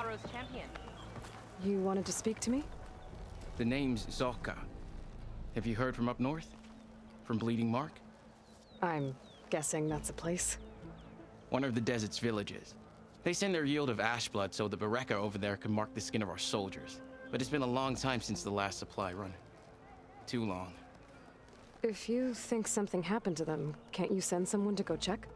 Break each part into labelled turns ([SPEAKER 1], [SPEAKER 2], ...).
[SPEAKER 1] Yarra's champion.
[SPEAKER 2] You wanted to speak to me?
[SPEAKER 3] The name's Drakka. Have you heard from up north? From Bleeding Mark?
[SPEAKER 2] I'm guessing that's a place.
[SPEAKER 3] One of the desert's villages. They send their yield of ash blood so the Drakka over there can mark the skin of our soldiers. But it's been a long time since the last supply run. Too long.
[SPEAKER 2] If you think something happened to them, can't you send someone to go check?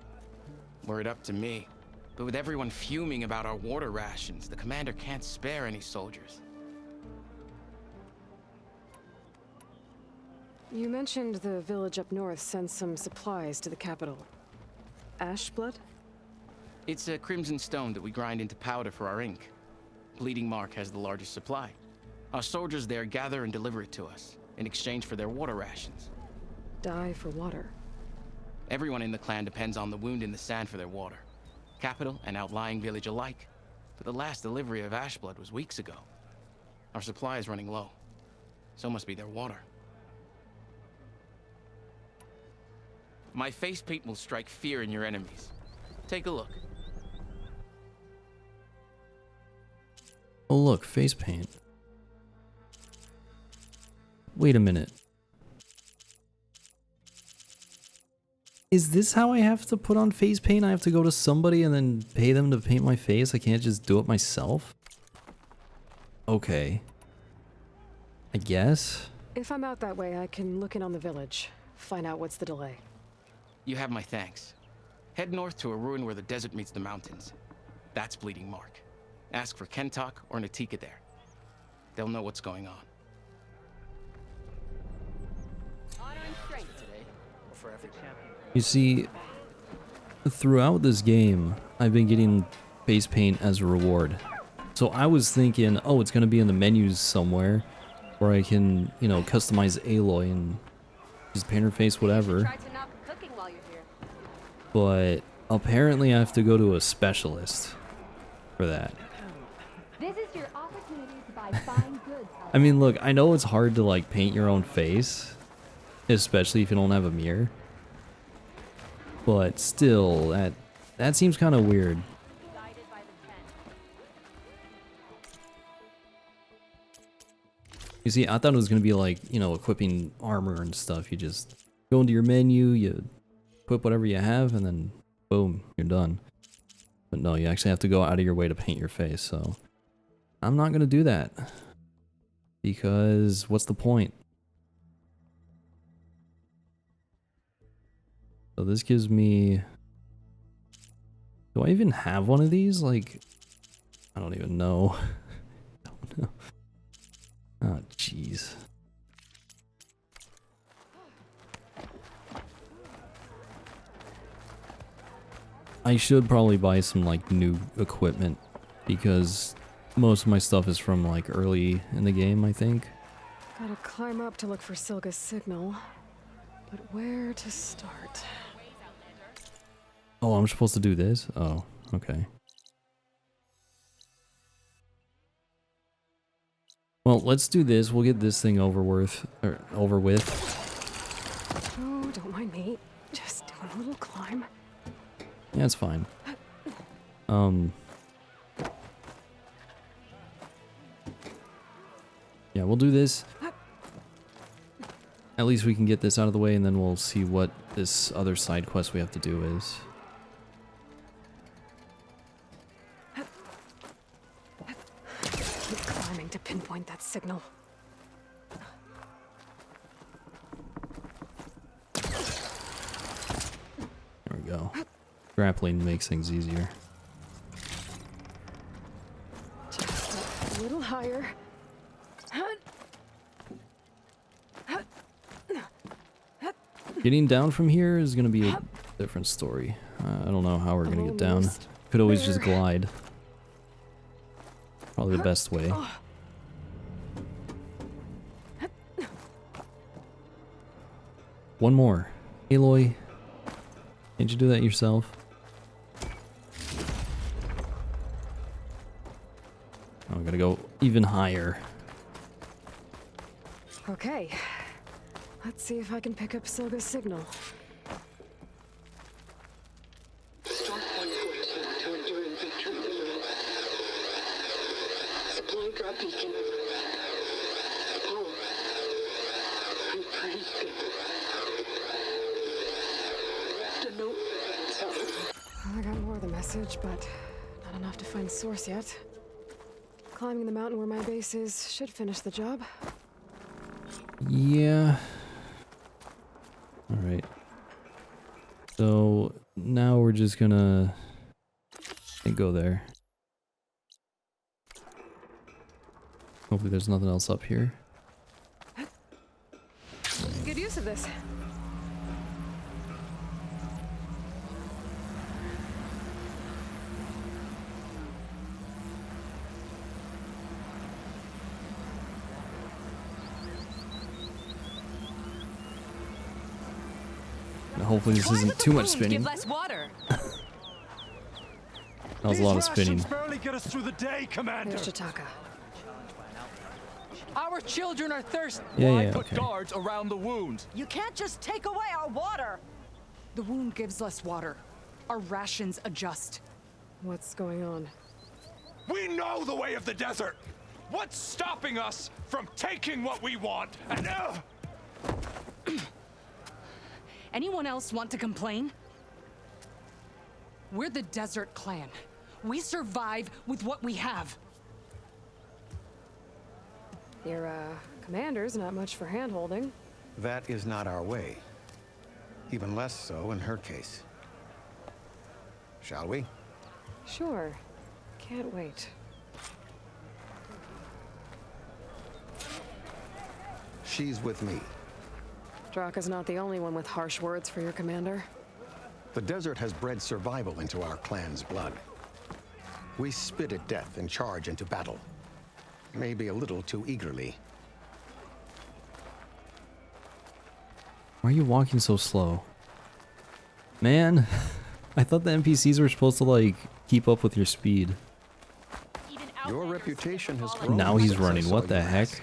[SPEAKER 3] Were it up to me. But with everyone fuming about our water rations, the commander can't spare any soldiers.
[SPEAKER 2] You mentioned the village up north sends some supplies to the capital. Ash blood?
[SPEAKER 3] It's a crimson stone that we grind into powder for our ink. Bleeding Mark has the largest supply. Our soldiers there gather and deliver it to us, in exchange for their water rations.
[SPEAKER 2] Die for water.
[SPEAKER 3] Everyone in the clan depends on the wound in the sand for their water. Capital and outlying village alike. But the last delivery of ash blood was weeks ago. Our supply is running low. So must be their water. My face paint will strike fear in your enemies. Take a look.
[SPEAKER 4] Oh look, face paint. Wait a minute. Is this how I have to put on face paint? I have to go to somebody and then pay them to paint my face? I can't just do it myself? Okay. I guess?
[SPEAKER 2] If I'm out that way, I can look in on the village. Find out what's the delay.
[SPEAKER 3] You have my thanks. Head north to a ruin where the desert meets the mountains. That's Bleeding Mark. Ask for Kentok or Natika there. They'll know what's going on.
[SPEAKER 1] Honor and strength today. For every champion.
[SPEAKER 4] You see, throughout this game, I've been getting face paint as a reward. So I was thinking, oh, it's going to be in the menus somewhere where I can, you know, customize Aloy and just paint her face, whatever.
[SPEAKER 1] Try to not be cooking while you're here.
[SPEAKER 4] But apparently I have to go to a specialist for that.
[SPEAKER 5] This is your opportunity to buy fine goods.
[SPEAKER 4] I mean, look, I know it's hard to like paint your own face, especially if you don't have a mirror. But still, that seems kind of weird.
[SPEAKER 1] Guided by the trend.
[SPEAKER 4] You see, I thought it was going to be like, you know, equipping armor and stuff. You just go into your menu, you equip whatever you have, and then boom, you're done. But no, you actually have to go out of your way to paint your face, so I'm not going to do that. Because what's the point? So this gives me... Do I even have one of these? Like, I don't even know. I don't know. Oh, jeez. I should probably buy some, like, new equipment. Because most of my stuff is from, like, early in the game, I think.
[SPEAKER 2] Gotta climb up to look for Silga's signal. But where to start?
[SPEAKER 4] Oh, I'm supposed to do this? Oh, okay. Well, let's do this. We'll get this thing over with.
[SPEAKER 2] Oh, don't mind me. Just doing a little climb.
[SPEAKER 4] Yeah, it's fine. Yeah, we'll do this. At least we can get this out of the way, and then we'll see what this other side quest we have to do is.
[SPEAKER 2] Keep climbing to pinpoint that signal.
[SPEAKER 4] There we go. Grappling makes things easier.
[SPEAKER 2] Just a little higher.
[SPEAKER 4] Getting down from here is going to be a different story. I don't know how we're going to get down. Could always just glide. Probably the best way. One more. Aloy, can't you do that yourself? I'm gonna go even higher.
[SPEAKER 2] Okay. Let's see if I can pick up Silga's signal.
[SPEAKER 6] anchor a beacon. Power. And praise God. The note.
[SPEAKER 2] Well, I got more of the message, but not enough to find source yet. Climbing the mountain where my base is should finish the job.
[SPEAKER 4] Yeah. Alright. So now we're just gonna go there. Hopefully there's nothing else up here.
[SPEAKER 2] Good use of this.
[SPEAKER 4] Hopefully this isn't too much spinning.
[SPEAKER 7] Give less water.
[SPEAKER 4] That was a lot of spinning.
[SPEAKER 8] Barely get us through the day, Commander.
[SPEAKER 2] There's Jataka.
[SPEAKER 1] Our children are thirsty.
[SPEAKER 4] Yeah,
[SPEAKER 8] Put
[SPEAKER 4] okay.
[SPEAKER 8] guards around the wound.
[SPEAKER 7] You can't just take away our water.
[SPEAKER 9] The wound gives less water. Our rations adjust.
[SPEAKER 2] What's going on?
[SPEAKER 8] We know the way of the desert. What's stopping us from taking what we want? And
[SPEAKER 9] Anyone else want to complain? We're the Desert Clan. We survive with what we have.
[SPEAKER 2] Your, commander's not much for hand-holding.
[SPEAKER 10] That is not our way. Even less so in her case. Shall we?
[SPEAKER 2] Sure. Can't wait.
[SPEAKER 10] She's with me.
[SPEAKER 2] Drakka's not the only one with harsh words for your commander.
[SPEAKER 10] The desert has bred survival into our clan's blood. We spit at death and charge into battle. Maybe a little too eagerly.
[SPEAKER 4] Why are you walking so slow? Man, I thought the NPCs were supposed to, like, keep up with your speed.
[SPEAKER 10] Your reputation has grown.
[SPEAKER 4] Now he's
[SPEAKER 10] since I
[SPEAKER 4] running,
[SPEAKER 10] saw
[SPEAKER 4] what
[SPEAKER 10] you
[SPEAKER 4] the heck?
[SPEAKER 10] last.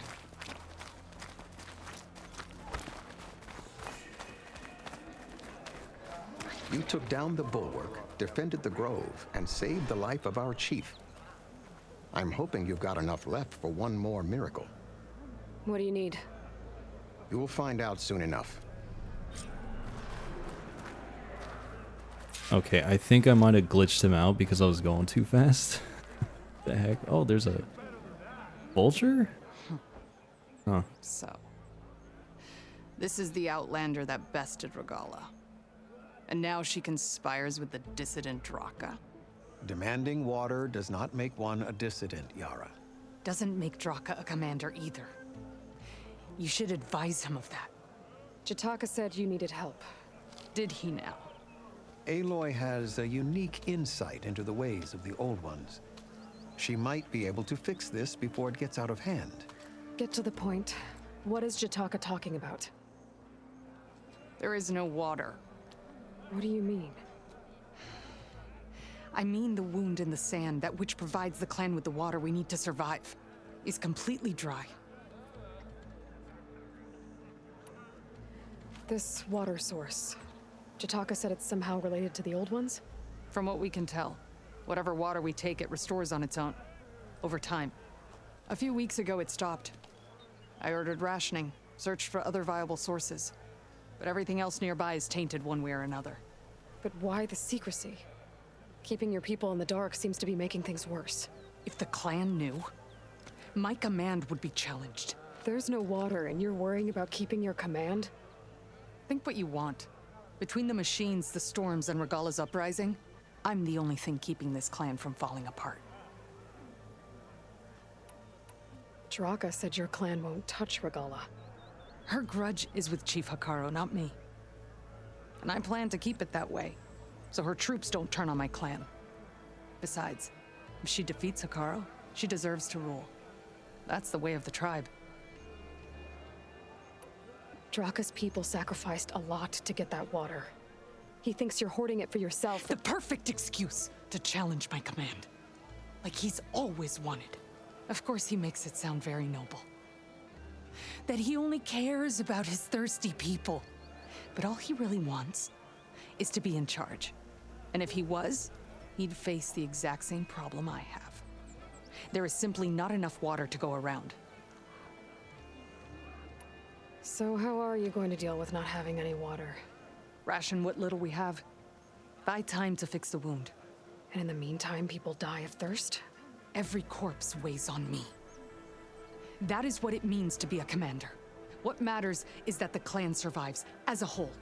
[SPEAKER 10] You took down the bulwark, defended the grove, and saved the life of our chief. I'm hoping you've got enough left for one more miracle.
[SPEAKER 2] What do you need?
[SPEAKER 10] You'll find out soon enough.
[SPEAKER 4] Okay, I think I might have glitched him out because I was going too fast. The heck? Oh, there's a vulture? Huh.
[SPEAKER 9] So, this is the Outlander that bested Regala. And now she conspires with the dissident Drakka.
[SPEAKER 10] Demanding water does not make one a dissident, Yarra.
[SPEAKER 9] Doesn't make Drakka a commander either. You should advise him of that.
[SPEAKER 2] Jataka said you needed help.
[SPEAKER 9] Did he now?
[SPEAKER 10] Aloy has a unique insight into the ways of the Old Ones. She might be able to fix this before it gets out of hand.
[SPEAKER 2] Get to the point. What is Jataka talking about?
[SPEAKER 9] There is no water.
[SPEAKER 2] What do you mean?
[SPEAKER 9] I mean the wound in the sand, that which provides the clan with the water we need to survive, is completely dry.
[SPEAKER 2] This water source. Jataka said it's somehow related to the Old Ones?
[SPEAKER 9] From what we can tell, whatever water we take, it restores on its own. Over time. A few weeks ago, it stopped. I ordered rationing, searched for other viable sources. But everything else nearby is tainted one way or another.
[SPEAKER 2] But why the secrecy? Keeping your people in the dark seems to be making things worse.
[SPEAKER 9] If the clan knew, my command would be challenged.
[SPEAKER 2] There's no water and you're worrying about keeping your command?
[SPEAKER 9] Think what you want. Between the machines, the storms, and Regala's uprising, I'm the only thing keeping this clan from falling apart.
[SPEAKER 2] Drakka said your clan won't touch Regala.
[SPEAKER 9] Her grudge is with Chief Hikaru, not me. And I plan to keep it that way, so her troops don't turn on my clan. Besides, if she defeats Hikaru, she deserves to rule. That's the way of the tribe.
[SPEAKER 2] Drakka's people sacrificed a lot to get that water. He thinks you're hoarding it for yourself.
[SPEAKER 9] The perfect excuse to challenge my command. Like he's always wanted. Of course he makes it sound very noble. That he only cares about his thirsty people. But all he really wants is to be in charge. And if he was, he'd face the exact same problem I have. There is simply not enough water to go around.
[SPEAKER 2] So how are you going to deal with not having any water?
[SPEAKER 9] Ration what little we have. Buy time to fix the wound.
[SPEAKER 2] And in the meantime, people die of thirst?
[SPEAKER 9] Every corpse weighs on me. That is what it means to be a commander. What matters is that the clan survives as a whole.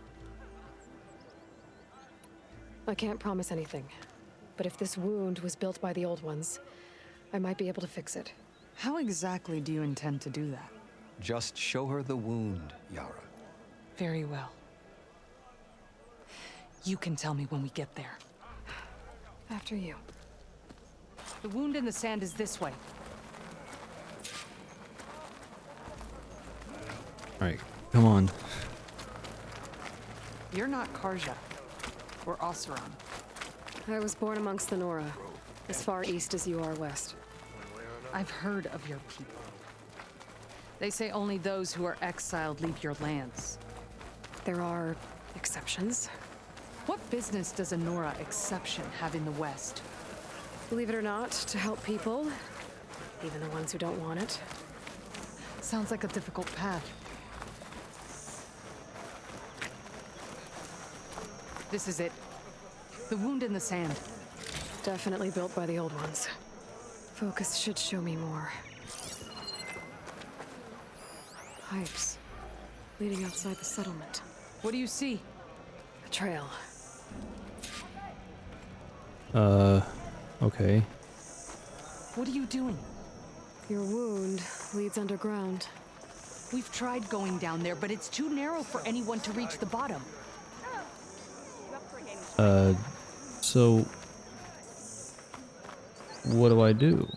[SPEAKER 2] I can't promise anything. But if this wound was built by the old ones, I might be able to fix it.
[SPEAKER 9] How exactly do you intend to do that?
[SPEAKER 10] Just show her the wound, Yarra.
[SPEAKER 9] Very well. You can tell me when we get there.
[SPEAKER 2] After you.
[SPEAKER 9] The wound in the sand is this way.
[SPEAKER 4] Alright, come on.
[SPEAKER 9] You're not Karja. Or Oseram.
[SPEAKER 2] I was born amongst the Nora, as far east as you are west.
[SPEAKER 9] I've heard of your people. They say only those who are exiled leave your lands.
[SPEAKER 2] There are exceptions.
[SPEAKER 9] What business does a Nora exception have in the West?
[SPEAKER 2] Believe it or not, to help people, even the ones who don't want it.
[SPEAKER 9] Sounds like a difficult path. This is it. The wound in the sand.
[SPEAKER 2] Definitely built by the old ones. Focus should show me more. Pipes leading outside the settlement.
[SPEAKER 9] What do you see?
[SPEAKER 2] A trail.
[SPEAKER 4] Okay.
[SPEAKER 9] What are you doing?
[SPEAKER 2] Your wound leads underground.
[SPEAKER 9] We've tried going down there, but it's too narrow for anyone to reach the bottom.
[SPEAKER 4] So what do I do?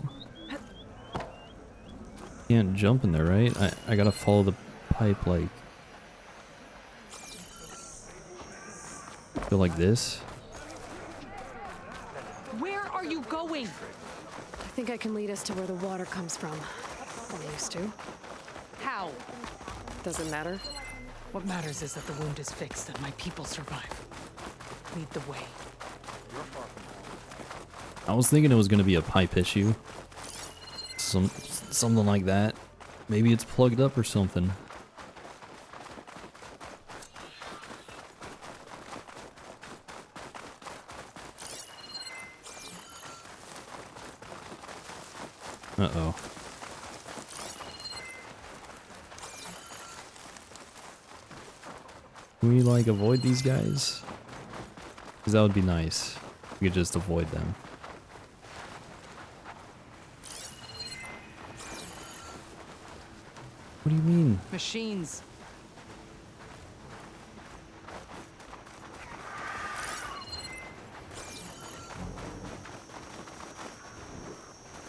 [SPEAKER 4] Can't jump in there, right? I gotta follow the pipe, like, go like this.
[SPEAKER 9] Where are you going?
[SPEAKER 2] I think I can lead us to where the water comes from. I'm used to.
[SPEAKER 9] How?
[SPEAKER 2] Doesn't matter.
[SPEAKER 9] What matters is that the wound is fixed and my people survive. Lead the way.
[SPEAKER 4] I was thinking it was gonna be a pipe issue. Something like that. Maybe it's plugged up or something. Uh-oh. Can we, like, avoid these guys? Because that would be nice. We could just avoid them. What do you mean?
[SPEAKER 9] Machines.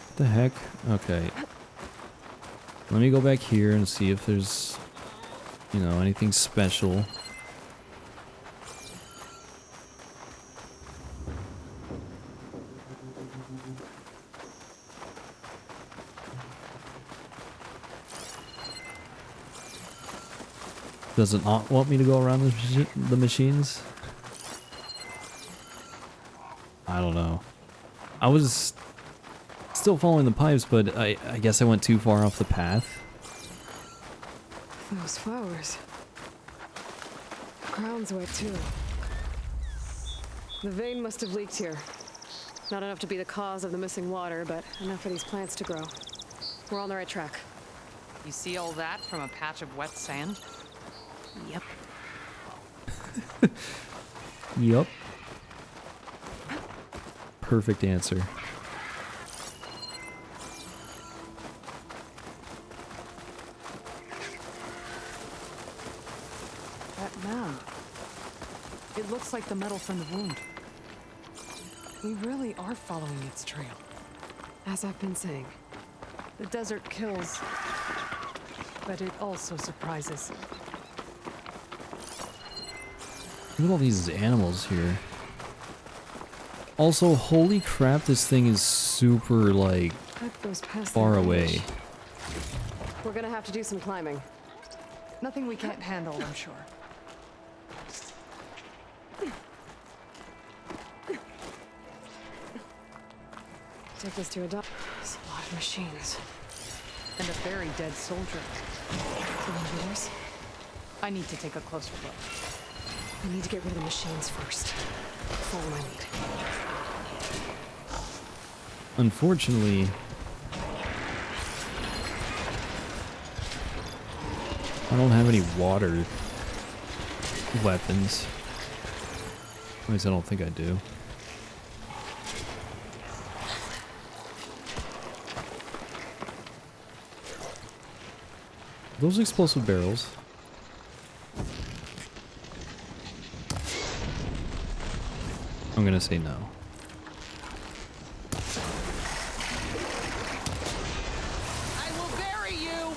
[SPEAKER 4] What the heck? Okay. Let me go back here and see if there's, you know, anything special. Does it not want me to go around the machines? I don't know. I was still following the pipes, but I guess I went too far off the path.
[SPEAKER 2] Those flowers. The ground's wet too. The vein must have leaked here. Not enough to be the cause of the missing water, but enough for these plants to grow. We're on the right track.
[SPEAKER 9] You see all that from a patch of wet sand?
[SPEAKER 2] Yep.
[SPEAKER 4] Yup. Perfect answer.
[SPEAKER 9] That mound. It looks like the metal from the wound. We really are following its trail.
[SPEAKER 2] As I've been saying.
[SPEAKER 9] The desert kills, but it also surprises.
[SPEAKER 4] Look at all these animals here. Also, holy crap, this thing is super, like,
[SPEAKER 2] That goes past
[SPEAKER 4] far
[SPEAKER 2] the
[SPEAKER 4] away.
[SPEAKER 2] range. We're gonna have to do some climbing.
[SPEAKER 9] Nothing we can't handle, I'm sure.
[SPEAKER 2] Take this to a dock. It's a lot of machines.
[SPEAKER 9] And a very dead soldier.
[SPEAKER 2] Engineers?
[SPEAKER 9] I need to take a closer look.
[SPEAKER 2] We need to get rid of the machines first. Follow my lead.
[SPEAKER 4] Unfortunately, I don't have any water weapons. At least I don't think I do. Those explosive barrels. I'm gonna say no.
[SPEAKER 7] I will bury you.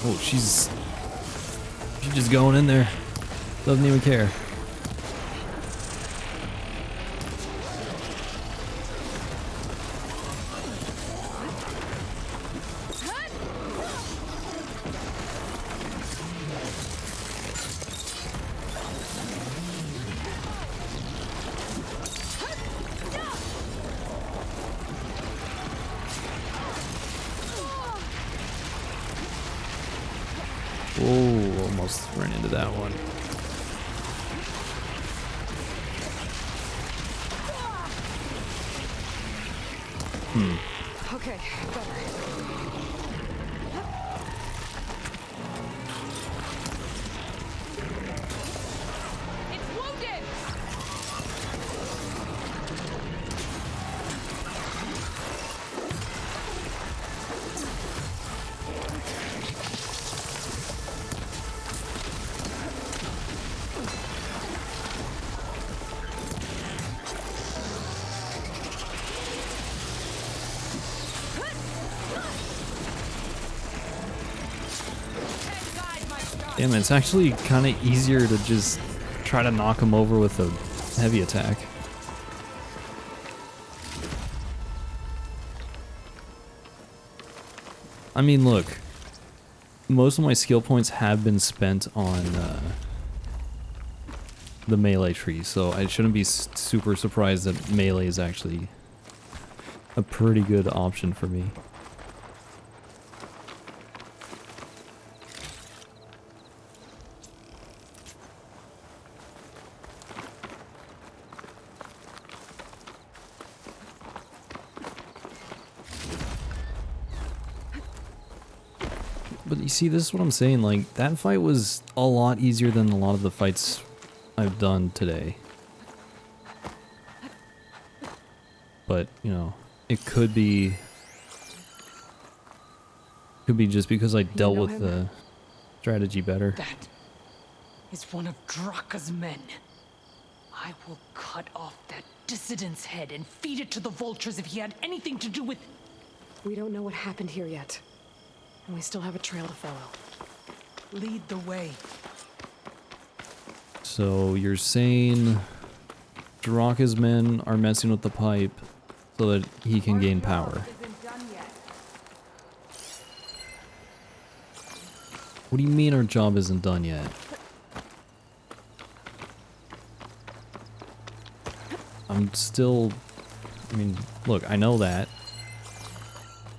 [SPEAKER 4] Oh, she's just going in there. Doesn't even care. Oh, almost ran into that one.
[SPEAKER 2] Okay, better.
[SPEAKER 7] It's wounded.
[SPEAKER 4] Damn, it's actually kind of easier to just try to knock him over with a heavy attack. I mean, look, most of my skill points have been spent on the melee tree, so I shouldn't be super surprised that melee is actually a pretty good option for me. But you see, this is what I'm saying, like, that fight was a lot easier than a lot of the fights I've done today. But, you know, it could be just because I dealt with the strategy better.
[SPEAKER 9] That is one of Drakka's men. I will cut off that dissident's head and feed it to the vultures if he had anything to do with...
[SPEAKER 2] We don't know what happened here yet. And we still have a trail to follow.
[SPEAKER 9] Lead the way.
[SPEAKER 4] So you're saying Drakka's men are messing with the pipe so that he can gain power. What do you mean our job isn't done yet? I'm still... I mean, look, I know that.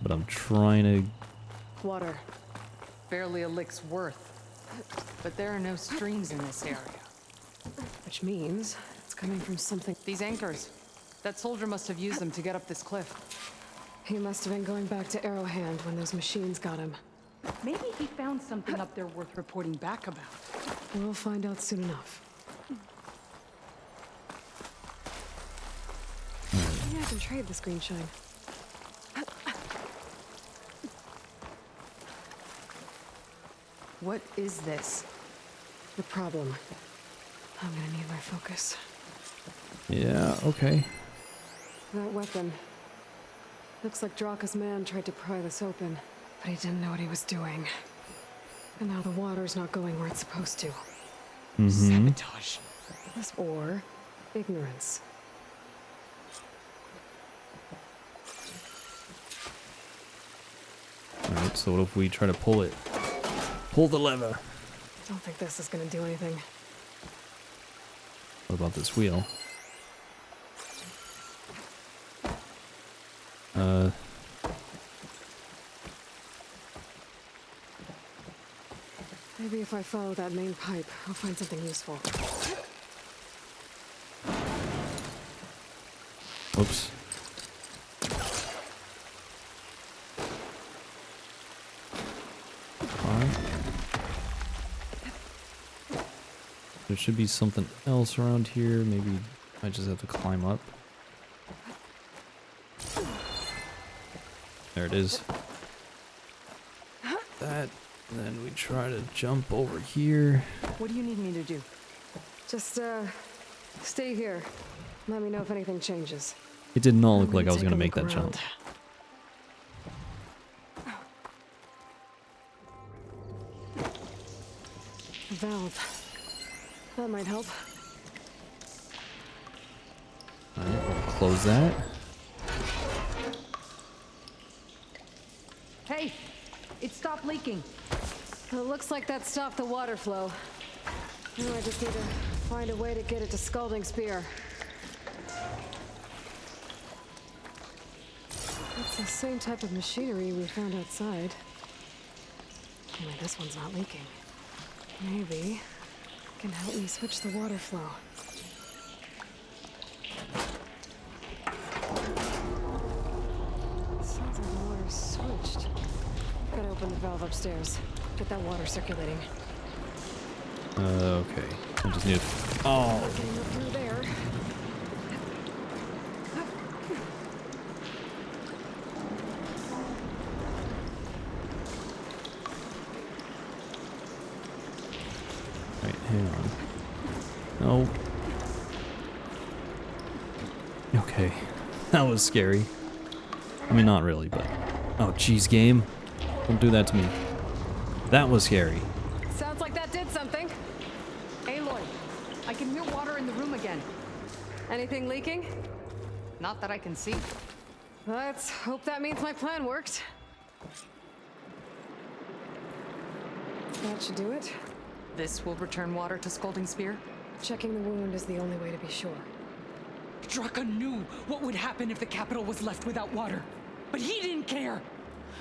[SPEAKER 4] But I'm trying to...
[SPEAKER 2] Water.
[SPEAKER 9] Barely a lick's worth. But there are no streams in this area.
[SPEAKER 2] Which means it's coming from something.
[SPEAKER 9] These anchors. That soldier must have used them to get up this cliff.
[SPEAKER 2] He must have been going back to Arrowhand when those machines got him.
[SPEAKER 9] Maybe he found something up there worth reporting back about.
[SPEAKER 2] We'll find out soon enough. Maybe I can trade this green shine.
[SPEAKER 9] What is this?
[SPEAKER 2] The problem. I'm gonna need my focus.
[SPEAKER 4] Yeah, okay.
[SPEAKER 2] That weapon. Looks like Drakka's man tried to pry this open, but he didn't know what he was doing. And now the water's not going where it's supposed to.
[SPEAKER 9] Sabotage.
[SPEAKER 2] Or ignorance.
[SPEAKER 4] Alright, so what if we try to pull it? Pull the lever.
[SPEAKER 2] Don't think this is gonna do anything.
[SPEAKER 4] What about this wheel?
[SPEAKER 2] Maybe if I follow that main pipe, I'll find something useful.
[SPEAKER 4] Oops. There should be something else around here. Maybe I just have to climb up. There it is. That, and then we try to jump over here.
[SPEAKER 9] What do you need me to do?
[SPEAKER 2] Just, stay here. Let me know if anything changes.
[SPEAKER 4] It did not look
[SPEAKER 2] I'm
[SPEAKER 4] like I was
[SPEAKER 2] take
[SPEAKER 4] gonna
[SPEAKER 2] a
[SPEAKER 4] make
[SPEAKER 2] look
[SPEAKER 4] that jump.
[SPEAKER 2] around. A valve. That might help.
[SPEAKER 4] Alright, we'll close that.
[SPEAKER 9] Hey, it stopped leaking.
[SPEAKER 2] It looks like that stopped the water flow. Now I just need to find a way to get it to Scalding Spear. It's the same type of machinery we found outside. Only this one's not leaking. Maybe it can help me switch the water flow. Sounds like the water's switched. Gotta open the valve upstairs. Get that water circulating.
[SPEAKER 4] Okay. I just need to... Oh!
[SPEAKER 2] Getting up through there.
[SPEAKER 4] Right, hang on. No. Okay. That was scary. I mean, not really, but... Oh, jeez, game. Don't do that to me. That was scary.
[SPEAKER 2] Sounds like that did something.
[SPEAKER 9] Aloy, I can hear water in the room again.
[SPEAKER 2] Anything leaking?
[SPEAKER 9] Not that I can see.
[SPEAKER 2] Let's hope that means my plan worked. That should do it.
[SPEAKER 9] This will return water to Scalding Spear?
[SPEAKER 2] Checking the wound is the only way to be sure.
[SPEAKER 9] Drakka knew what would happen if the capital was left without water. But he didn't care.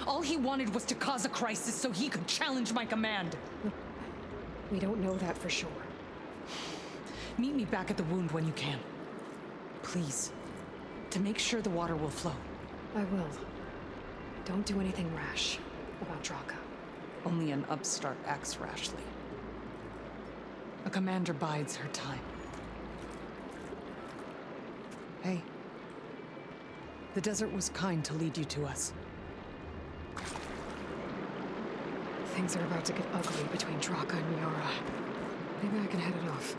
[SPEAKER 9] All he wanted was to cause a crisis so he could challenge my command.
[SPEAKER 2] We don't know that for sure.
[SPEAKER 9] Meet me back at the wound when you can. Please. To make sure the water will flow.
[SPEAKER 2] I will. Don't do anything rash about Drakka.
[SPEAKER 9] Only an upstart acts rashly. A commander bides her time. Hey. The desert was kind to lead you to us.
[SPEAKER 2] Things are about to get ugly between Drakka and Yarra. Maybe I can head it off.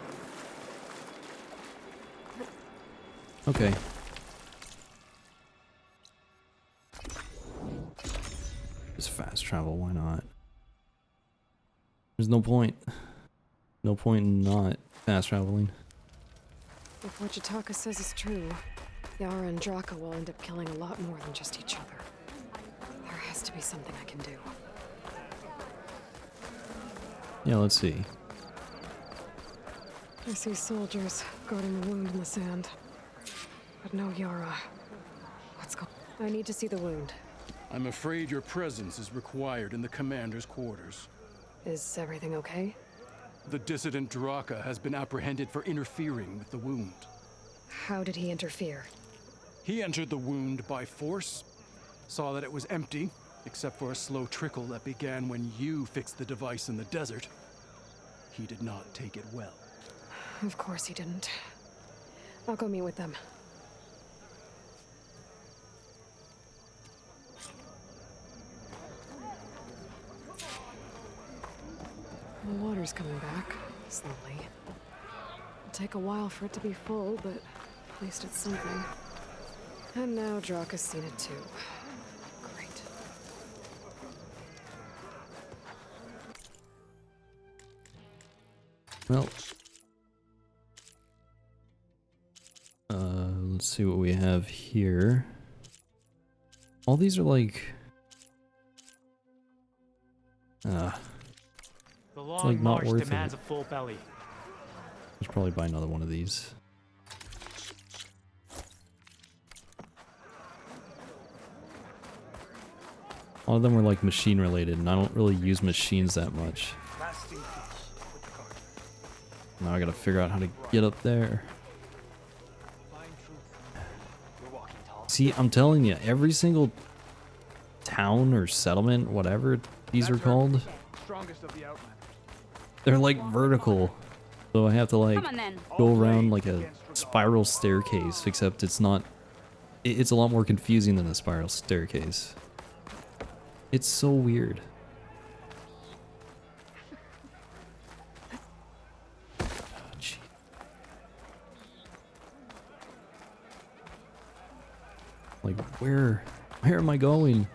[SPEAKER 4] Okay. Just fast travel, why not? There's no point. No point in not fast traveling.
[SPEAKER 2] If what Jataka says is true, Yarra and Drakka will end up killing a lot more than just each other. There has to be something I can do.
[SPEAKER 4] Yeah, let's see.
[SPEAKER 2] I see soldiers guarding the wound in the sand. But no Yarra. What's going on? I need to see the wound.
[SPEAKER 11] I'm afraid your presence is required in the commander's quarters.
[SPEAKER 2] Is everything okay?
[SPEAKER 11] The dissident Drakka has been apprehended for interfering with the wound.
[SPEAKER 2] How did he interfere?
[SPEAKER 11] He entered the wound by force, saw that it was empty, except for a slow trickle that began when you fixed the device in the desert. He did not take it well.
[SPEAKER 2] Of course he didn't. I'll go meet with them. The water's coming back, slowly. It'll take a while for it to be full, but at least it's something. And now Drakka's seen it too. Great.
[SPEAKER 4] Well. Let's see what we have here. All these are like...
[SPEAKER 12] The long
[SPEAKER 4] like not
[SPEAKER 12] march
[SPEAKER 4] worth
[SPEAKER 12] demands
[SPEAKER 4] it.
[SPEAKER 12] a full belly.
[SPEAKER 4] should probably buy another one of these. All of them were like machine related, and I don't really use machines that much. Now I gotta figure out how to get up there. See, I'm telling you, every single town or settlement, whatever these are called, they're like vertical. So I have to like go around like a spiral staircase, except it's not, it's a lot more confusing than a spiral staircase. It's so weird. Gee. Like, where am I going?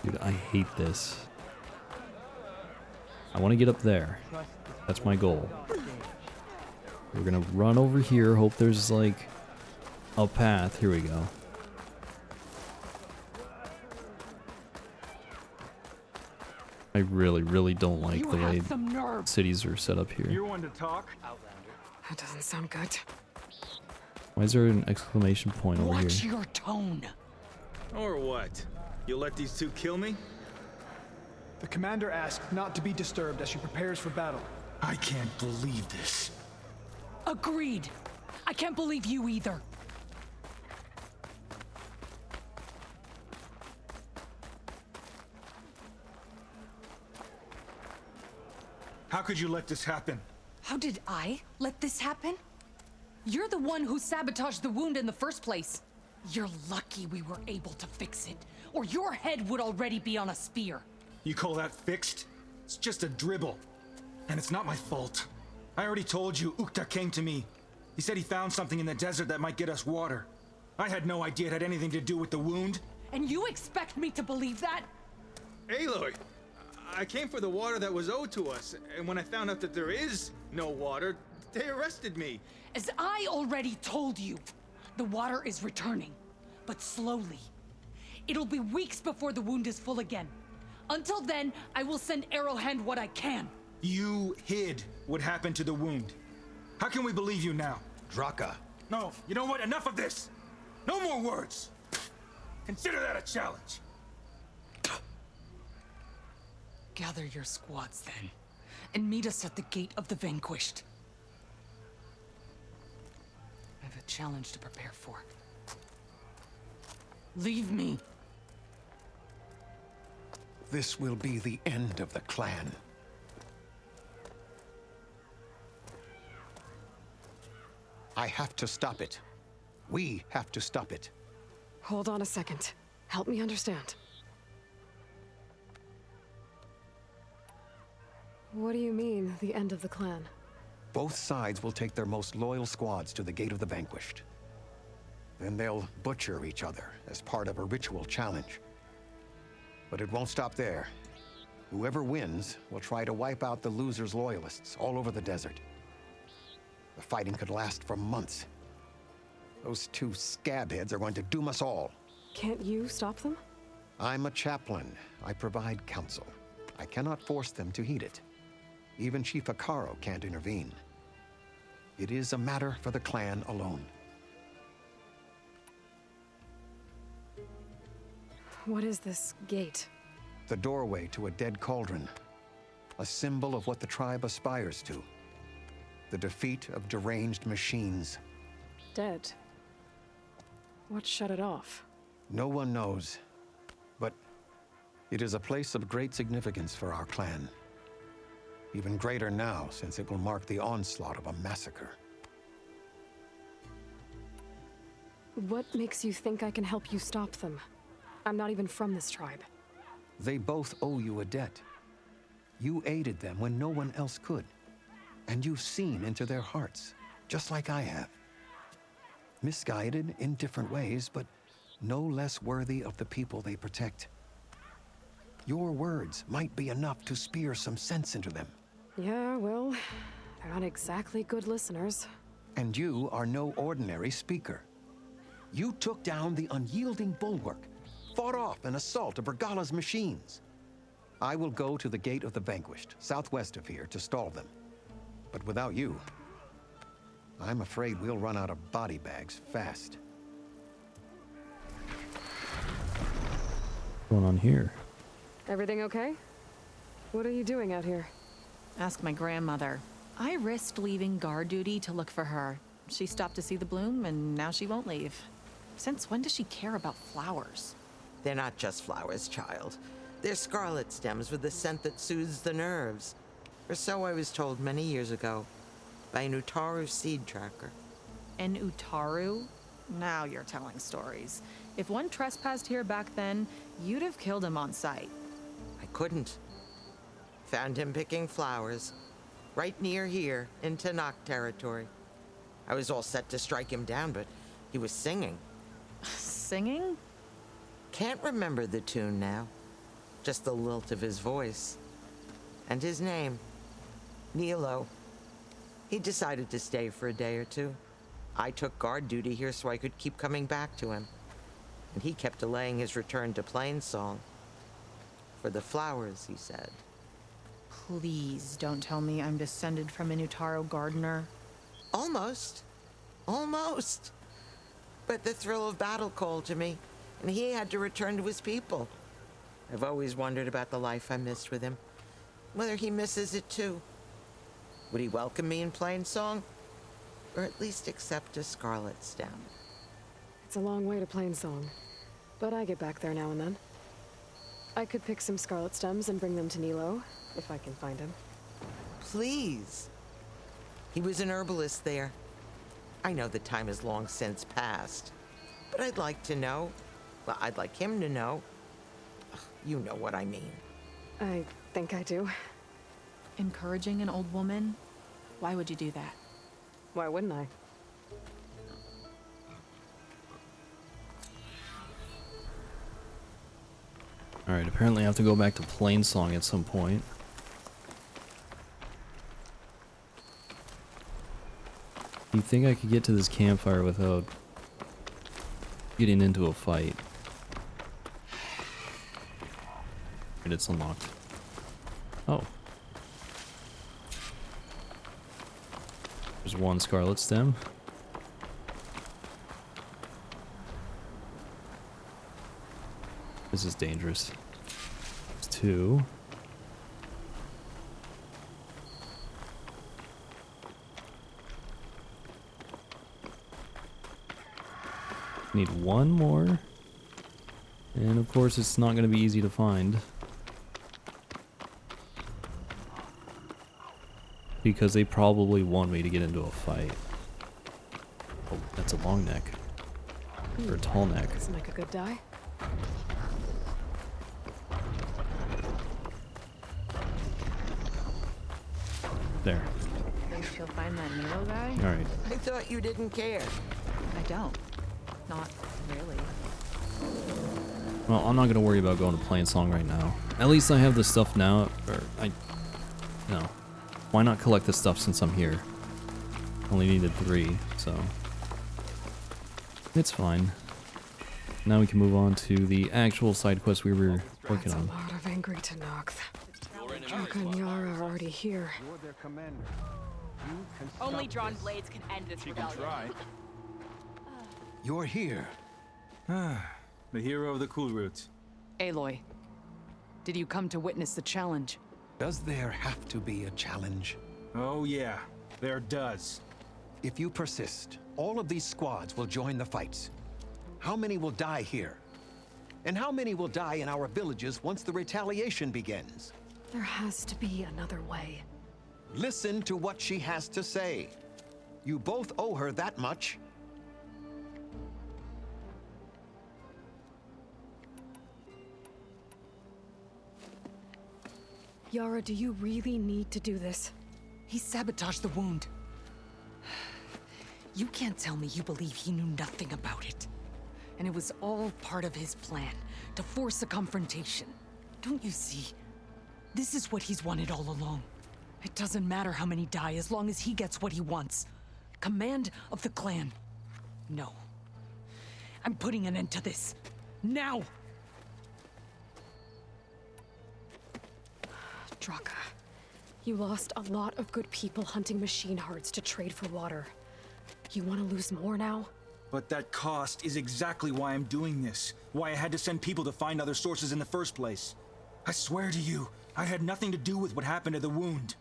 [SPEAKER 4] Dude, I hate this. I want to get up there. That's my goal. We're gonna run over here, hope there's like a path. Here we go. I really don't like the way cities are set up here.
[SPEAKER 11] You're one to talk?
[SPEAKER 2] That doesn't sound good.
[SPEAKER 4] Why is there an exclamation point over
[SPEAKER 9] Watch
[SPEAKER 4] here?
[SPEAKER 9] your tone.
[SPEAKER 12] Or what? You'll let these two kill me?
[SPEAKER 11] The commander asked not to be disturbed as she prepares for battle.
[SPEAKER 12] I can't believe this.
[SPEAKER 9] Agreed. I can't believe you either.
[SPEAKER 12] How could you let this happen?
[SPEAKER 9] How did I let this happen? You're the one who sabotaged the wound in the first place. You're lucky we were able to fix it, or your head would already be on a spear.
[SPEAKER 12] You call that fixed? It's just a dribble. And it's not my fault. I already told you, Ukta came to me. He said he found something in the desert that might get us water. I had no idea it had anything to do with the wound.
[SPEAKER 9] And you expect me to believe that?
[SPEAKER 12] Aloy, I came for the water that was owed to us, and when I found out that there is no water, they arrested me.
[SPEAKER 9] As I already told you, the water is returning, but slowly. It'll be weeks before the wound is full again. Until then, I will send Arrowhand what I can.
[SPEAKER 12] You hid what happened to the wound. How can we believe you now?
[SPEAKER 10] Drakka.
[SPEAKER 12] No, you know what? Enough of this! No more words! Consider that a challenge.
[SPEAKER 9] Gather your squads then, and meet us at the Gate of the Vanquished. I have a challenge to prepare for. Leave me.
[SPEAKER 10] This will be the end of the clan. I have to stop it. We have to stop it.
[SPEAKER 2] Hold on a second. Help me understand. What do you mean, the end of the clan?
[SPEAKER 10] Both sides will take their most loyal squads to the Gate of the Vanquished. Then they'll butcher each other as part of a ritual challenge. But it won't stop there. Whoever wins will try to wipe out the loser's loyalists all over the desert. The fighting could last for months. Those two scabheads are going to doom us all.
[SPEAKER 2] Can't you stop them?
[SPEAKER 10] I'm a chaplain. I provide counsel. I cannot force them to heed it. Even Chief Akaro can't intervene. It is a matter for the clan alone.
[SPEAKER 2] What is this gate?
[SPEAKER 10] The doorway to a dead cauldron. A symbol of what the tribe aspires to. The defeat of deranged machines.
[SPEAKER 2] Dead. What shut it off?
[SPEAKER 10] No one knows. But it is a place of great significance for our clan. Even greater now, since it will mark the onslaught of a massacre.
[SPEAKER 2] What makes you think I can help you stop them? I'm not even from this tribe.
[SPEAKER 10] They both owe you a debt. You aided them when no one else could. And you've seen into their hearts, just like I have. Misguided in different ways, but no less worthy of the people they protect. Your words might be enough to spear some sense into them.
[SPEAKER 2] Yeah, well, they're not exactly good listeners.
[SPEAKER 10] And you are no ordinary speaker. You took down the unyielding bulwark, fought off an assault of Regala's machines. I will go to the Gate of the Vanquished, southwest of here, to stall them. But without you, I'm afraid we'll run out of body bags fast.
[SPEAKER 4] What's going on here?
[SPEAKER 2] Everything okay? What are you doing out here?
[SPEAKER 13] Ask my grandmother. I risked leaving guard duty to look for her. She stopped to see the bloom, and now she won't leave. Since when does she care about flowers?
[SPEAKER 14] They're not just flowers, child. They're scarlet stems with a scent that soothes the nerves. Or so I was told many years ago by an Utaru seed tracker.
[SPEAKER 13] An Utaru? Now you're telling stories. If one trespassed here back then, you'd have killed him on sight.
[SPEAKER 14] I couldn't. Found him picking flowers, right near here, in Tanakh territory. I was all set to strike him down, but he was singing.
[SPEAKER 13] Singing?
[SPEAKER 14] Can't remember the tune now. Just the lilt of his voice. And his name. Nilo. He decided to stay for a day or two. I took guard duty here so I could keep coming back to him. And he kept delaying his return to Plainsong. For the flowers, he said.
[SPEAKER 13] Please don't tell me I'm descended from an Utaru gardener.
[SPEAKER 14] Almost. Almost. But the thrill of battle called to me, and he had to return to his people. I've always wondered about the life I missed with him. Whether he misses it too. Would he welcome me in Plainsong? Or at least accept a scarlet stem?
[SPEAKER 2] It's a long way to Plainsong, but I get back there now and then. I could pick some scarlet stems and bring them to Nilo, if I can find him.
[SPEAKER 14] Please. He was an herbalist there. I know the time has long since passed, but I'd like to know. Well, I'd like him to know. Ugh, you know what I mean.
[SPEAKER 2] I think I do.
[SPEAKER 13] Encouraging an old woman? Why would you do that?
[SPEAKER 2] Why wouldn't I?
[SPEAKER 4] Alright, apparently I have to go back to Plainsong at some point. You think I could get to this campfire without getting into a fight? And it's unlocked. Oh. There's one scarlet stem. This is dangerous. There's two. Need one more. And of course it's not going to be easy to find. Because they probably want me to get into a fight. Oh, that's a long neck. Or a tall neck.
[SPEAKER 2] Doesn't make a good die.
[SPEAKER 4] There.
[SPEAKER 13] Think she'll find that Nilo guy?
[SPEAKER 4] Alright.
[SPEAKER 14] I thought you didn't care.
[SPEAKER 13] I don't. Not really.
[SPEAKER 4] Well, I'm not gonna worry about going to Plainsong right now. At least I have the stuff now, no. Why not collect the stuff since I'm here? Only needed 3, so... It's fine. Now we can move on to the actual side quest we were working on.
[SPEAKER 2] That's a lot of angry Tanakh. Drakka and Yarra are already here.
[SPEAKER 10] You're their commander. You can
[SPEAKER 7] Only
[SPEAKER 10] stop
[SPEAKER 7] drawn
[SPEAKER 10] this.
[SPEAKER 7] blades can end this
[SPEAKER 8] She can
[SPEAKER 7] rebellion.
[SPEAKER 8] try.
[SPEAKER 10] You're here.
[SPEAKER 12] The hero of the Cool Roots.
[SPEAKER 9] Aloy, did you come to witness the challenge?
[SPEAKER 10] Does there have to be a challenge?
[SPEAKER 12] Oh yeah, there does.
[SPEAKER 10] If you persist, all of these squads will join the fights. How many will die here? And how many will die in our villages once the retaliation begins?
[SPEAKER 2] There has to be another way.
[SPEAKER 10] Listen to what she has to say. You both owe her that much.
[SPEAKER 2] Yarra, do you really need to do this?
[SPEAKER 9] He sabotaged the wound. You can't tell me you believe he knew nothing about it. And it was all part of his plan, to force a confrontation. Don't you see? This is what he's wanted all along. It doesn't matter how many die as long as he gets what he wants. Command of the clan. No. I'm putting an end to this. Now!
[SPEAKER 2] Drakka, You lost a lot of good people hunting machine hearts to trade for water. You want to lose more now?
[SPEAKER 12] But that cost is exactly why I'm doing this. Why I had to send people to find other sources in the first place. I swear to you, I had nothing to do with what happened to the wound.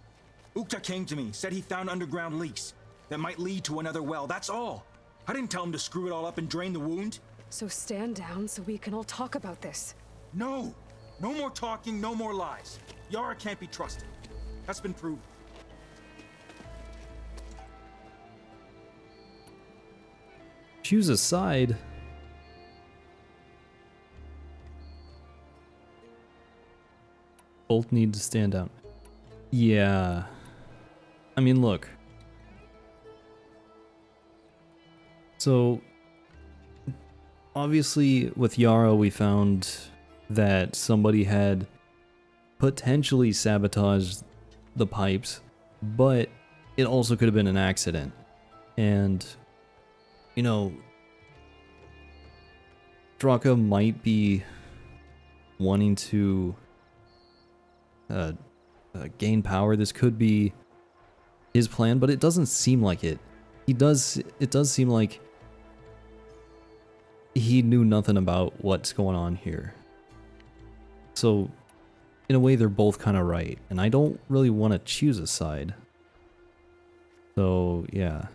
[SPEAKER 12] Ukta came to me, said he found underground leaks that might lead to another well, that's all. I didn't tell him to screw it all up and drain the wound.
[SPEAKER 2] So stand down so we can all talk about this.
[SPEAKER 12] No! No more talking, no more lies. Yarra can't be trusted. That's been proven.
[SPEAKER 4] Choose a side. Both need to stand down. Yeah. I mean, look. So, obviously, with Yarra, we found that somebody had potentially sabotaged the pipes, but it also could have been an accident. And, you know, Drakka might be wanting to gain power. This could be his plan, but it doesn't seem like it. It does seem like he knew nothing about what's going on here. So, in a way, they're both kind of right, and I don't really want to choose a side. So, yeah.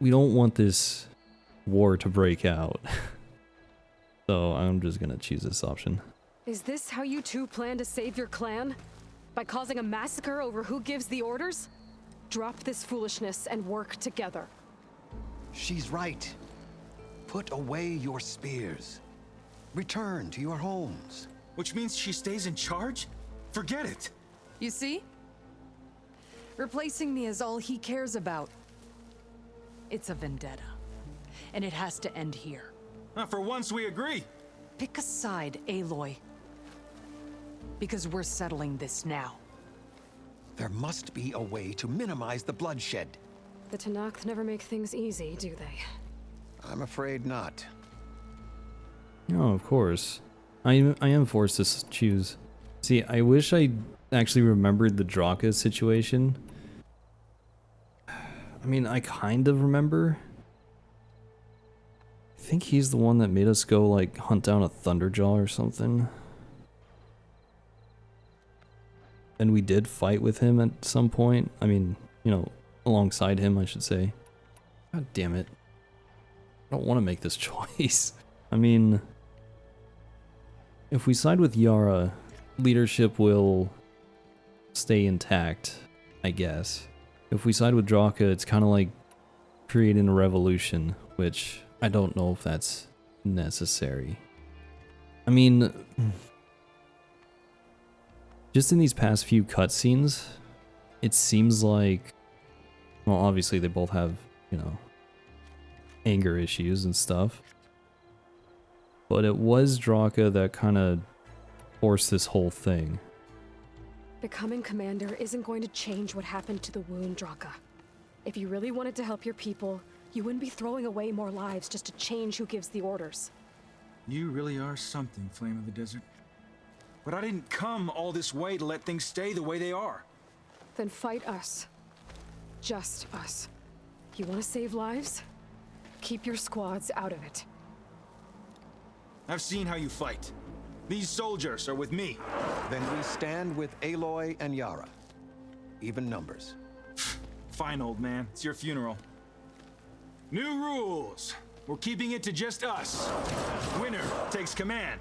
[SPEAKER 4] We don't want this war to break out. So, I'm just gonna choose this option.
[SPEAKER 2] Is this how you two plan to save your clan? By causing a massacre over who gives the orders? Drop this foolishness and work together.
[SPEAKER 10] She's right. Put away your spears. Return to your homes.
[SPEAKER 12] Which means she stays in charge? Forget it.
[SPEAKER 9] You see? Replacing me is all he cares about. It's a vendetta. And it has to end here.
[SPEAKER 12] For once we agree.
[SPEAKER 9] Pick a side, Aloy. Because we're settling this now.
[SPEAKER 10] There must be a way to minimize the bloodshed.
[SPEAKER 2] The Tanakh never make things easy, do they?
[SPEAKER 10] I'm afraid not.
[SPEAKER 4] Oh, of course. I am forced to choose. See, I wish I actually remembered the Drakka situation. I mean, I kind of remember. I think he's the one that made us go, like, hunt down a Thunderjaw or something. And we did fight with him at some point. I mean, you know, alongside him, I should say. God damn it. I don't want to make this choice. I mean, if we side with Yarra, leadership will stay intact, I guess. If we side with Drakka, it's kind of like creating a revolution, which I don't know if that's necessary. I mean, just in these past few cutscenes, it seems like, well, obviously they both have, you know, anger issues and stuff. But it was Drakka that kind of forced this whole thing.
[SPEAKER 2] Becoming commander isn't going to change what happened to the wound, Drakka. If you really wanted to help your people, you wouldn't be throwing away more lives just to change who gives the orders.
[SPEAKER 12] You really are something, Flame of the Desert. But I didn't come all this way to let things stay the way they are.
[SPEAKER 2] Then fight us. Just us. You want to save lives? Keep your squads out of it.
[SPEAKER 12] I've seen how you fight. These soldiers are with me.
[SPEAKER 10] Then we stand with Aloy and Yarra. Even numbers.
[SPEAKER 12] Fine, old man. It's your funeral. New rules. We're keeping it to just us. Winner takes command.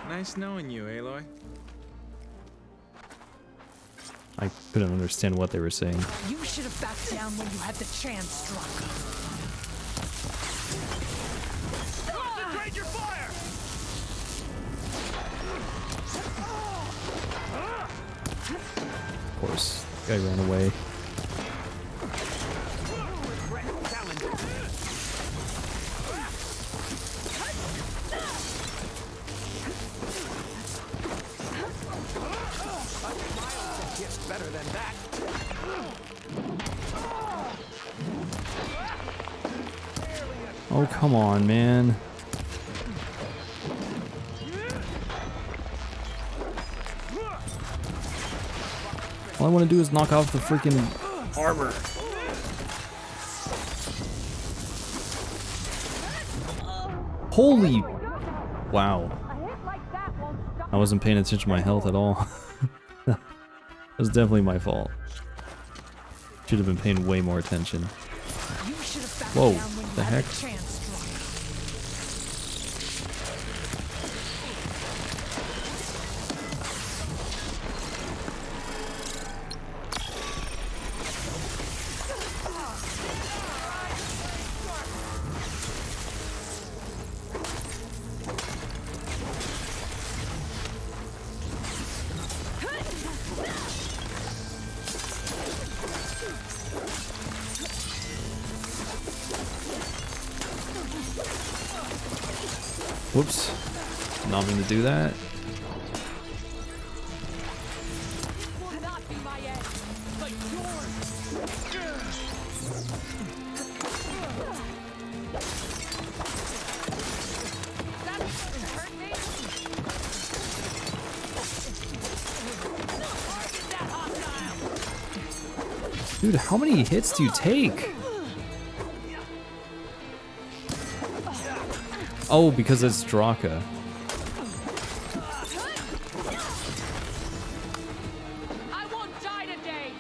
[SPEAKER 15] Nice knowing you, Aloy.
[SPEAKER 4] I couldn't understand what they were saying.
[SPEAKER 9] You should have backed down when you had the chance, Drakka.
[SPEAKER 8] Concentrate your fire!
[SPEAKER 4] Of course, guy ran away.
[SPEAKER 8] Better than that.
[SPEAKER 4] Oh, come on, man. All I want to do is knock off the freaking armor. Holy... Wow. I wasn't paying attention to my health at all. That was definitely my fault. Should have been paying way more attention. Whoa, the heck? Whoops. Not mean to do that. Dude, how many hits do you take? Oh, because it's Drakka.
[SPEAKER 7] I won't die today.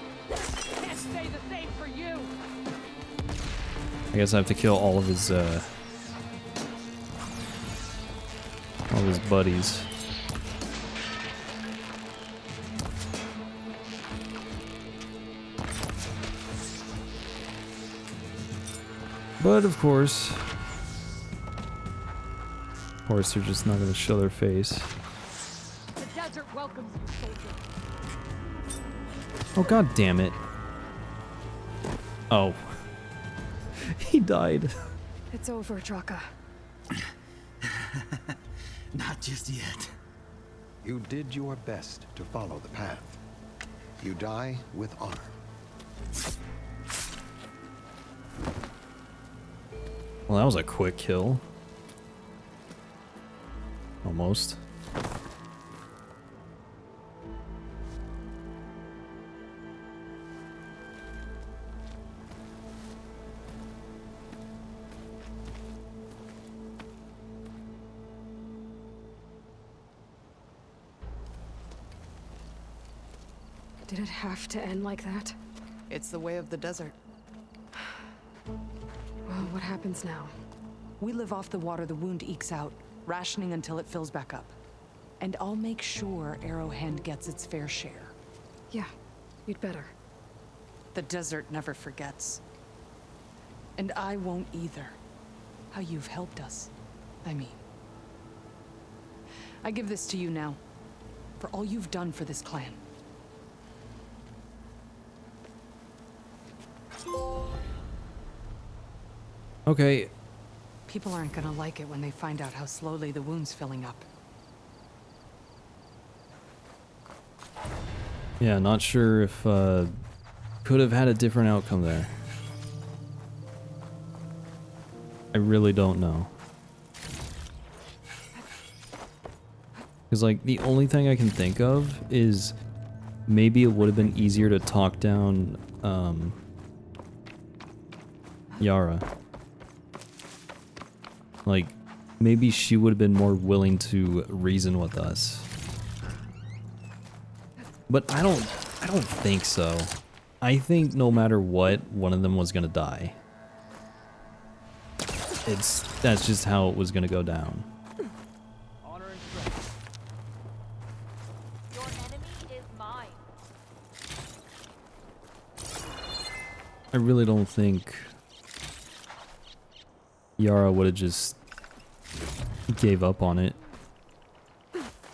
[SPEAKER 7] Can't stay the same for you.
[SPEAKER 4] I guess I have to kill all of his buddies. But of course, they're just not going to show their face.
[SPEAKER 7] The desert welcomes you, soldier.
[SPEAKER 4] Oh, god damn it. Oh. He died.
[SPEAKER 2] It's over, Drakka.
[SPEAKER 12] Not just yet.
[SPEAKER 10] You did your best to follow the path. You die with honor.
[SPEAKER 4] Well, that was a quick kill. Almost.
[SPEAKER 2] Did it have to end like that?
[SPEAKER 9] It's the way of the desert.
[SPEAKER 2] Well, what happens now?
[SPEAKER 9] We live off the water the wound ekes out, rationing until it fills back up. And I'll make sure Arrowhand gets its fair share.
[SPEAKER 2] Yeah, you'd better.
[SPEAKER 9] The desert never forgets. And I won't either. How you've helped us, I mean. I give this to you now, for all you've done for this clan.
[SPEAKER 4] Okay.
[SPEAKER 9] People aren't gonna like it when they find out how slowly the wound's filling up.
[SPEAKER 4] Yeah, not sure if could have had a different outcome there. I really don't know. Because, like, the only thing I can think of is maybe it would have been easier to talk down Yarra. Like, maybe she would have been more willing to reason with us. But I don't think so. I think no matter what, one of them was gonna die. That's just how it was gonna go down.
[SPEAKER 1] Honor and strength. Your enemy is mine.
[SPEAKER 4] I really don't think Yarra would have just gave up on it.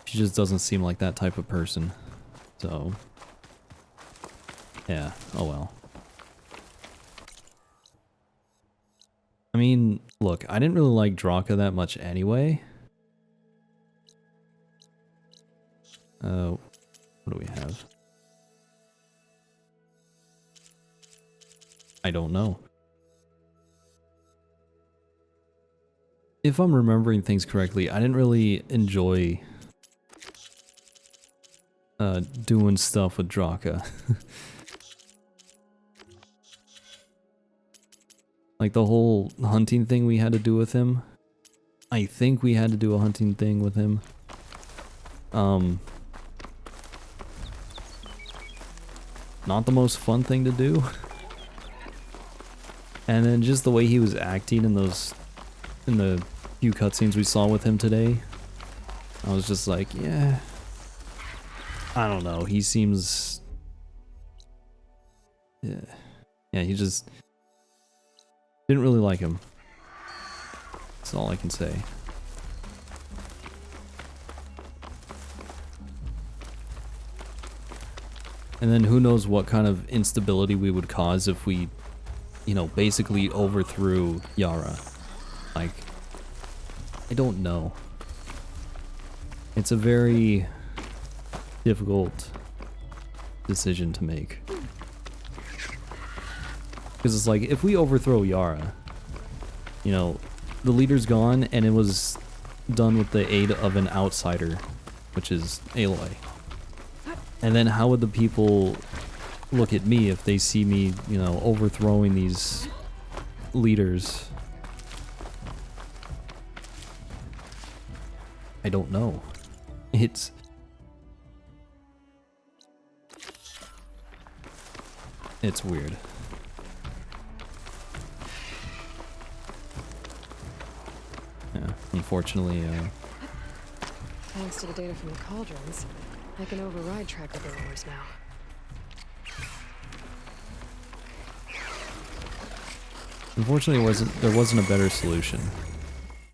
[SPEAKER 4] She just doesn't seem like that type of person. So, yeah, oh well. I mean, look, I didn't really like Drakka that much anyway. What do we have? I don't know. If I'm remembering things correctly, I didn't really enjoy doing stuff with Drakka. Like the whole hunting thing we had to do with him. I think we had to do a hunting thing with him. Not the most fun thing to do. And then just the way he was acting in the few cutscenes we saw with him today. I was just like, yeah. I don't know, he seems... Yeah, he just... didn't really like him. That's all I can say. And then who knows what kind of instability we would cause if we, you know, basically overthrew Yarra. Like, I don't know. It's a very difficult decision to make. Because it's like, if we overthrow Yarra, you know, the leader's gone and it was done with the aid of an outsider, which is Aloy. And then how would the people look at me if they see me, you know, overthrowing these leaders? I don't know. It's weird. Yeah, unfortunately,
[SPEAKER 2] Thanks to the data from the cauldrons, I can override tracker barriers now.
[SPEAKER 4] unfortunately there wasn't a better solution.